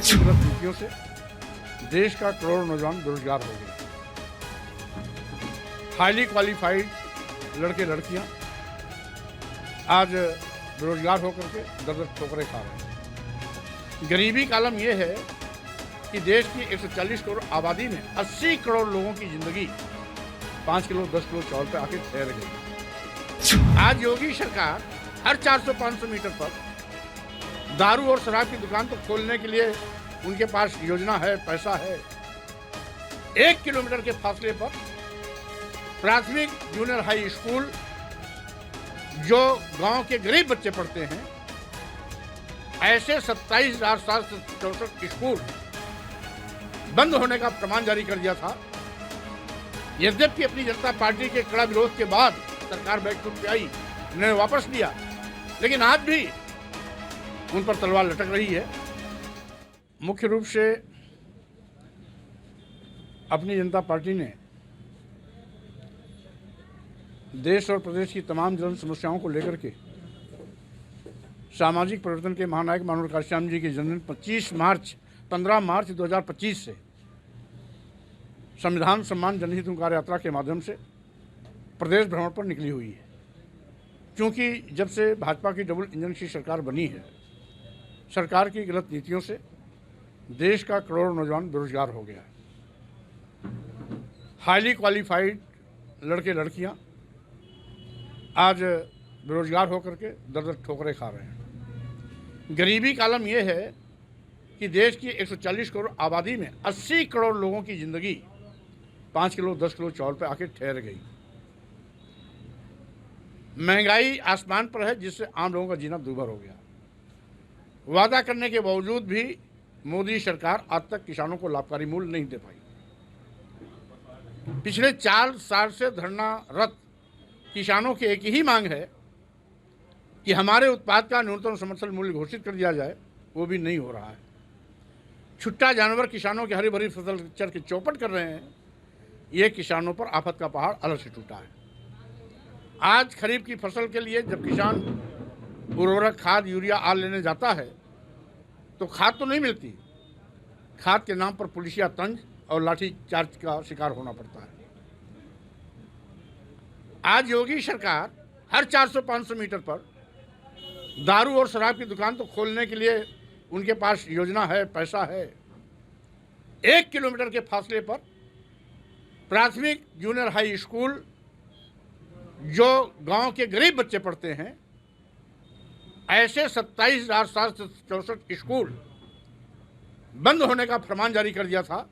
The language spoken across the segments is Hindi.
की गलत नीतियों से देश का करोड़ों नौजवान बेरोजगार हो गए। हाईली क्वालिफाइड लड़के लड़कियां आज बेरोजगार होकर के दर दर ठोकरें खा रहे हैं। गरीबी का आलम यह है कि देश की 140 करोड़ आबादी में 80 करोड़ लोगों की जिंदगी 5 किलो 10 किलो चावल पे आके ठहर गई। आज योगी सरकार हर 400-500 मीटर पर दारू और शराब की दुकान तो खोलने के लिए उनके पास योजना है, पैसा है। 1 किलोमीटर के फासले पर प्राथमिक जूनियर हाई स्कूल जो गांव के गरीब बच्चे पढ़ते हैं, ऐसे 27,764 स्कूल बंद होने का फरमान जारी कर दिया था। यद्यपि अपनी जनता पार्टी के कड़ा विरोध के बाद सरकार बैकफुट पे आई, उन्होंने वापस लिया, लेकिन आज भी उन पर तलवार लटक रही है। मुख्य रूप से अपनी जनता पार्टी ने देश और प्रदेश की तमाम जन समस्याओं को लेकर के सामाजिक परिवर्तन के महानायक माननीय काशीराम जी के जन्मदिन 15 मार्च 2025 से संविधान सम्मान जनहित कार्य यात्रा के माध्यम से प्रदेश भ्रमण पर निकली हुई है। क्योंकि जब से भाजपा की डबल इंजन की सरकार बनी है, सरकार की गलत नीतियों से देश का करोड़ों नौजवान बेरोजगार हो गया है। हाईली क्वालिफाइड लड़के लड़कियां आज बेरोजगार होकर के दर दर ठोकरें खा रहे हैं। गरीबी का आलम यह है कि देश की 140 करोड़ आबादी में 80 करोड़ लोगों की जिंदगी 5 किलो 10 किलो चावल पे आके ठहर गई। महंगाई आसमान पर है, जिससे आम लोगों का जीना दूभर हो गया। वादा करने के बावजूद भी मोदी सरकार आज तक किसानों को लाभकारी मूल्य नहीं दे पाई। पिछले 4 साल से धरनारत किसानों की एक ही मांग है कि हमारे उत्पाद का न्यूनतम समर्थन मूल्य घोषित कर दिया जाए, वो भी नहीं हो रहा है। छुट्टा जानवर किसानों की हरी भरी फसल चर के चौपट कर रहे हैं। ये किसानों पर आफत का पहाड़ अलग से टूटा है। आज खरीफ की फसल के लिए जब किसान उर्वरक, खाद, यूरिया आल लेने जाता है तो खाद तो नहीं मिलती। खाद के नाम पर पुलिसिया तंज और लाठी चार्ज का शिकार होना पड़ता है। आज योगी सरकार हर 400-500 मीटर पर दारू और शराब की दुकान तो खोलने के लिए उनके पास योजना है, पैसा है। 1 किलोमीटर के फासले पर प्राथमिक जूनियर हाई स्कूल जो गांव के गरीब बच्चे पढ़ते हैं, ऐसे 27,764 स्कूल बंद होने का फरमान जारी कर दिया था।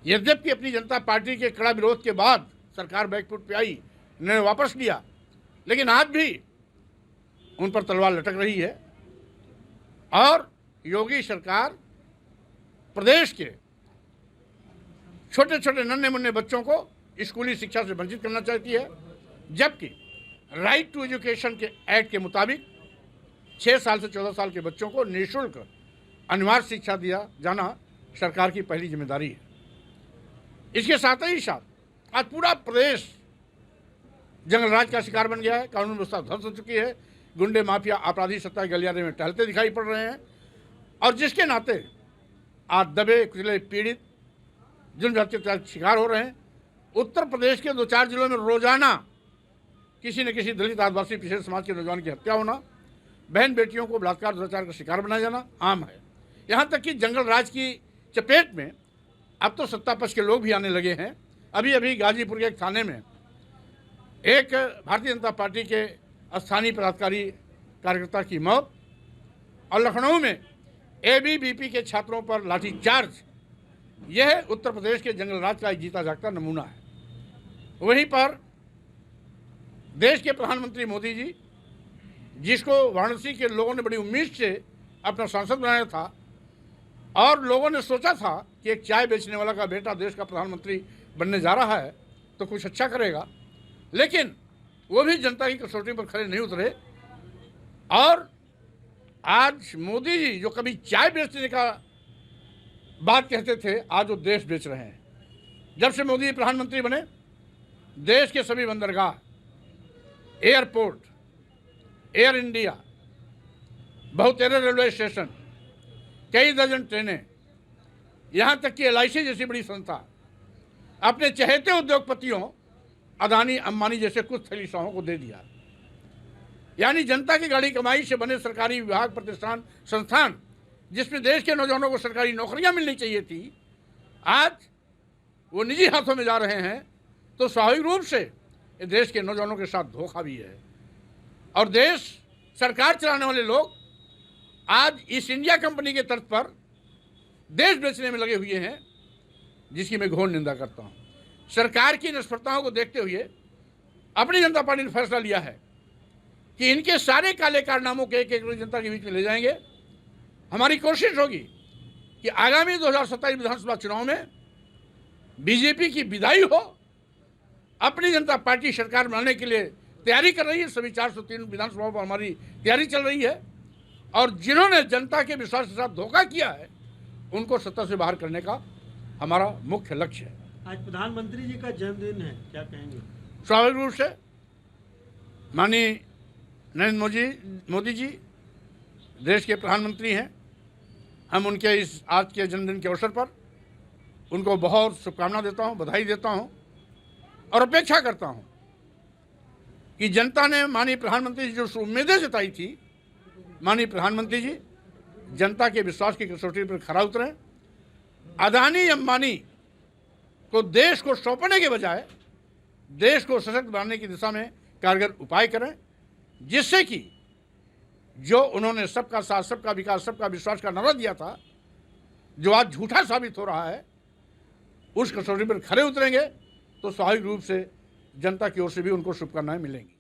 यद्यपि अपनी जनता पार्टी के कड़ा विरोध के बाद सरकार बैकफुट पे आई, उन्होंने वापस लिया, लेकिन आज भी उन पर तलवार लटक रही है। और योगी सरकार प्रदेश के छोटे छोटे नन्हे मुन्ने बच्चों को स्कूली शिक्षा से वंचित करना चाहती है, जबकि राइट टू एजुकेशन के एक्ट के मुताबिक 6 साल से 14 साल के बच्चों को निःशुल्क अनिवार्य शिक्षा दिया जाना सरकार की पहली जिम्मेदारी है। इसके साथ ही साथ आज पूरा प्रदेश जंगल राज का शिकार बन गया है। कानून व्यवस्था ध्वस्त हो चुकी है। गुंडे माफिया आपराधी सत्ता के गलियारे में टहलते दिखाई पड़ रहे हैं, और जिसके नाते आज दबे कुचले पीड़ित जुल्म अत्याचार शिकार हो रहे हैं। उत्तर प्रदेश के 2-4 जिलों में रोजाना किसी न किसी दलित, आदिवासी, पिछड़े समाज के नौजवान की हत्या होना, बहन बेटियों को बलात्कार दुराचार का शिकार बनाया जाना आम है। यहाँ तक कि जंगल राज की चपेट में अब तो सत्ता पक्ष के लोग भी आने लगे हैं। अभी अभी गाजीपुर के एक थाने में एक भारतीय जनता पार्टी के स्थानीय पदाधिकारी कार्यकर्ता की मौत, और लखनऊ में एबीवीपी के छात्रों पर लाठीचार्ज, यह उत्तर प्रदेश के जंगल राज का एक जीता जागता नमूना है। वहीं पर देश के प्रधानमंत्री मोदी जी, जिसको वाराणसी के लोगों ने बड़ी उम्मीद से अपना सांसद बनाया था, और लोगों ने सोचा था कि एक चाय बेचने वाला का बेटा देश का प्रधानमंत्री बनने जा रहा है तो कुछ अच्छा करेगा, लेकिन वो भी जनता की कसौटी पर खड़े नहीं उतरे। और आज मोदी जी जो कभी चाय बेचने का बात कहते थे, आज वो देश बेच रहे हैं। जब से मोदी प्रधानमंत्री बने, देश के सभी बंदरगाह, एयरपोर्ट, एयर इंडिया, बहुतेरे रेलवे स्टेशन, कई दर्जन ट्रेनें, यहाँ तक कि LIC जैसी बड़ी संस्था अपने चहेते उद्योगपतियों अदानी अंबानी जैसे कुछ थैलीशाहों को दे दिया। यानी जनता की गाड़ी कमाई से बने सरकारी विभाग, प्रतिष्ठान, संस्थान, जिसमें देश के नौजवानों को सरकारी नौकरियां मिलनी चाहिए थी, आज वो निजी हाथों में जा रहे हैं। तो स्वाभाविक रूप से ये देश के नौजवानों के साथ धोखा भी है। और देश सरकार चलाने वाले लोग आज ईस्ट इंडिया कंपनी के तर्ज पर देश बेचने में लगे हुए हैं, जिसकी मैं घोर निंदा करता हूँ। सरकार की निष्फलताओं को देखते हुए अपनी जनता पार्टी ने फैसला लिया है कि इनके सारे काले कारनामों के एक जनता के बीच में ले जाएंगे। हमारी कोशिश होगी कि आगामी 2027 विधानसभा चुनाव में बीजेपी की विदाई हो। अपनी जनता पार्टी सरकार बनाने के लिए तैयारी कर रही है। सभी 403 विधानसभाओं पर हमारी तैयारी चल रही है और जिन्होंने जनता के विश्वास के साथ धोखा किया है उनको सत्ता से बाहर करने का हमारा मुख्य लक्ष्य है। आज प्रधानमंत्री जी का जन्मदिन है, क्या कहेंगे? स्वाभाविक रूप से माननीय नरेंद्र मोदी जी देश के प्रधानमंत्री हैं। हम उनके इस आज के जन्मदिन के अवसर पर उनको बहुत शुभकामना देता हूं, बधाई देता हूं और अपेक्षा करता हूं कि जनता ने माननीय प्रधानमंत्री जी जो उम्मीदें जताई थी, माननीय प्रधानमंत्री जी जनता के विश्वास की कसौटी पर खरा उतरें। अदानी अंबानी को देश को सौंपने के बजाय देश को सशक्त बनाने की दिशा में कारगर उपाय करें, जिससे कि जो उन्होंने सबका साथ, सबका विकास, सबका विश्वास का नारा दिया था, जो आज झूठा साबित हो रहा है, उस कसौटी पर खरे उतरेंगे तो स्वाभाविक रूप से जनता की ओर से भी उनको शुभकामनाएं मिलेंगी।